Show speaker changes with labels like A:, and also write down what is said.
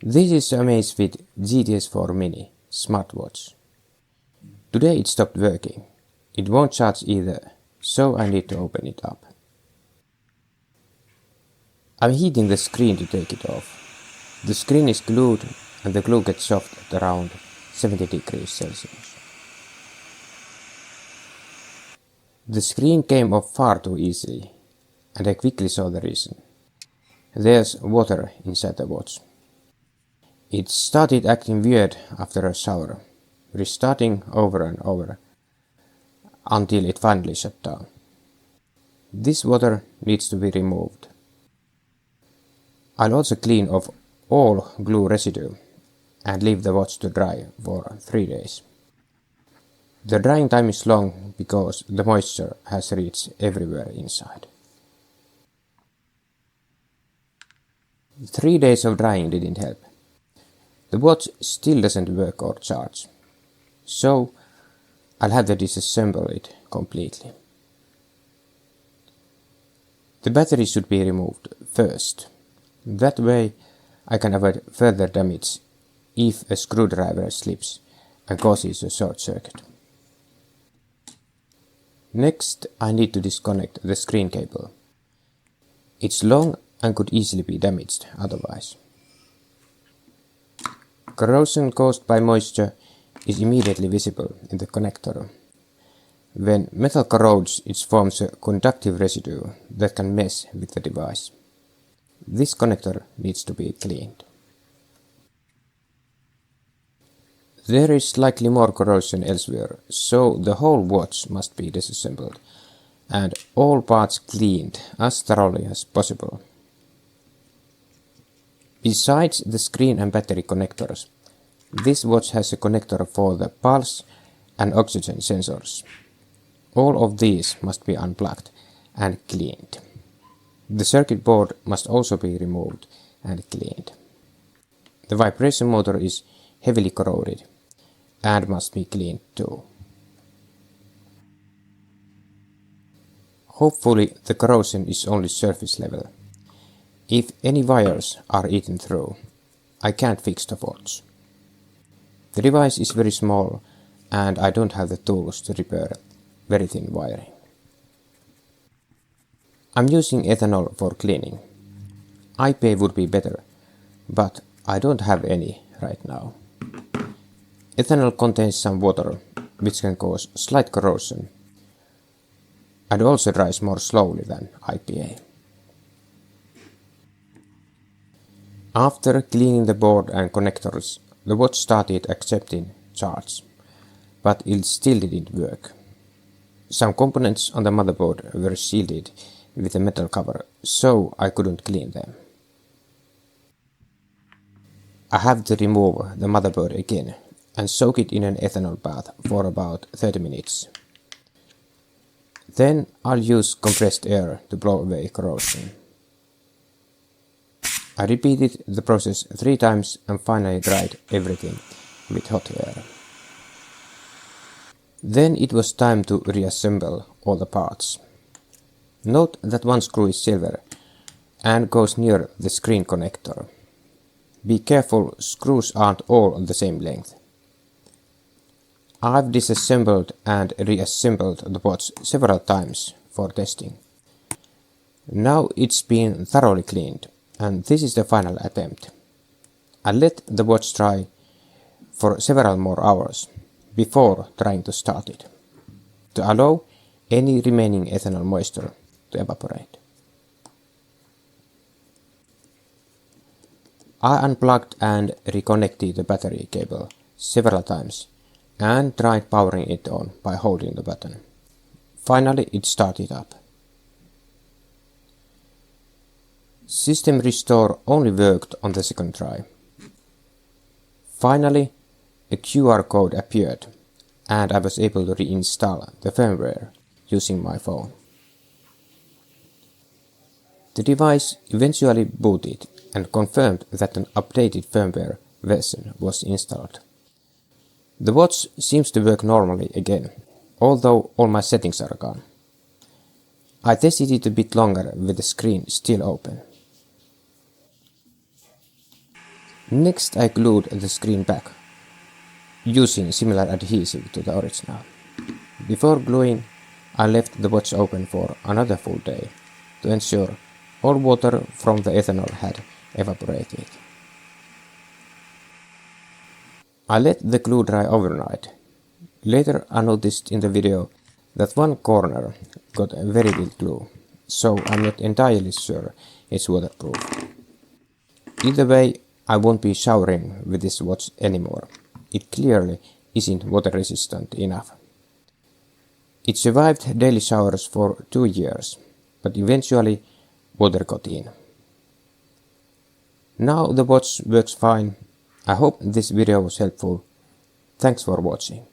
A: This is Amazfit GTS 4 Mini smartwatch. Today it stopped working. It won't charge either, so I need to open it up. I'm heating the screen to take it off. The screen is glued and the glue gets soft at around 70 degrees Celsius. The screen came off far too easily, and I quickly saw the reason. There's water inside the watch. It started acting weird after a shower, restarting over and over, until it finally shut down. This water needs to be removed. I'll also clean off all glue residue and leave the watch to dry for 3 days. The drying time is long because the moisture has reached everywhere inside. 3 days of drying didn't help. The watch still doesn't work or charge, so I'll have to disassemble it completely. The battery should be removed first. That way I can avoid further damage if a screwdriver slips and causes a short circuit. Next, I need to disconnect the screen cable. It's long and could easily be damaged otherwise. Corrosion caused by moisture is immediately visible in the connector. When metal corrodes, it forms a conductive residue that can mess with the device. This connector needs to be cleaned. There is likely more corrosion elsewhere, so the whole watch must be disassembled and all parts cleaned as thoroughly as possible. Besides the screen and battery connectors, this watch has a connector for the pulse and oxygen sensors. All of these must be unplugged and cleaned. The circuit board must also be removed and cleaned. The vibration motor is heavily corroded and must be cleaned too. Hopefully the corrosion is only surface level. If any wires are eaten through, I can't fix the watch. The device is very small and I don't have the tools to repair very thin wiring. I'm using ethanol for cleaning. IPA would be better, but I don't have any right now. Ethanol contains some water, which can cause slight corrosion, and also dries more slowly than IPA. After cleaning the board and connectors, the watch started accepting charge, but it still didn't work. Some components on the motherboard were shielded with a metal cover, so I couldn't clean them. I have to remove the motherboard again and soak it in an ethanol bath for about 30 minutes. Then I'll use compressed air to blow away corrosion. I repeated the process 3 times and finally dried everything with hot air. Then it was time to reassemble all the parts. Note that one screw is silver and goes near the screen connector. Be careful, screws aren't all the same length. I've disassembled and reassembled the watch several times for testing. Now it's been thoroughly cleaned, and this is the final attempt. I let the watch dry for several more hours before trying to start it, to allow any remaining ethanol moisture to evaporate. I unplugged and reconnected the battery cable several times and tried powering it on by holding the button. Finally it started up. System restore only worked on the second try. Finally, a QR code appeared and I was able to reinstall the firmware using my phone. The device eventually booted and confirmed that an updated firmware version was installed. The watch seems to work normally again, although all my settings are gone. I tested it a bit longer with the screen still open. Next I glued the screen back, using similar adhesive to the original. Before gluing, I left the watch open for another full day to ensure all water from the ethanol had evaporated. I let the glue dry overnight. Later I noticed in the video that one corner got very little glue, so I'm not entirely sure it's waterproof. Either way, I won't be showering with this watch anymore. It clearly isn't water resistant enough. It survived daily showers for 2 years, but eventually water got in. Now the watch works fine. I hope this video was helpful. Thanks for watching.